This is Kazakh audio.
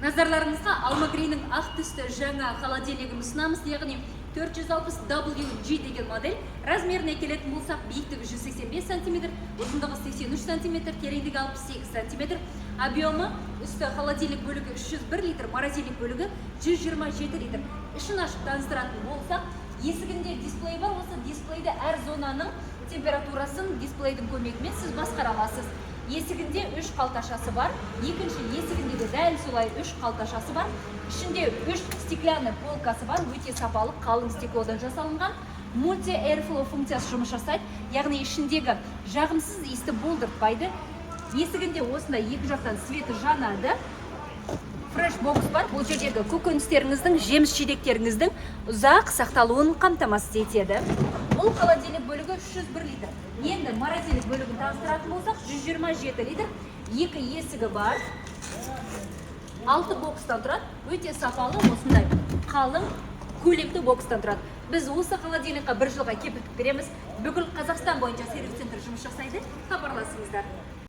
Назарларыңызға Алмагрейнің ақ түсті жаңа холодильнигін ұсынамыз, яғни 460WG деген модель. Размеріне келетін болсақ, биіктігі 185 см, ұзындығы 83 см, тереңдігі 68 см, объемы үсті холодильник бөлігі 301 литр, морозильник бөлігі 127 литр. Ішін ашып таныстыратын болсақ, есігінде дисплей бар. Осы дисплейде әр зонаның температурасын дисплейдің көмегімен сіз басқара аласыз. Есігінде 3 қалташасы бар. Екінші есігінде де дәл солай 3 қалташасы бар. Ішінде 3 стеклянный полкасы бар. Өте сапалы қалың стеклодан жасалынған. Multi Airflow функциясы жұмыс жасайды. Яғни ішіндегі жағымсыз иісті болдыртпайды. Есігінде осындай екі жақтан светі жанады. Фреш бокс бар. Бұл жердегі көкөністеріңіздің, жеміс жидектеріңіздің ұзақ сақталуын қамтамасыз етеді. Бұл холодильник бөлігі 301 литр. Енді морозильник бөлігін таныстыратын болсақ, 127 литр. Екі есігі бар. 6 бокстан тұрады. Өте сапалы, осындай қалың көлемді бокстан тұрады. Біз осы холодильникқа 1 жылға кепілдік береміз. Бүкіл Қазақстан бойынша сервис центр жұмыс жасайды. Хабарласыңыздар.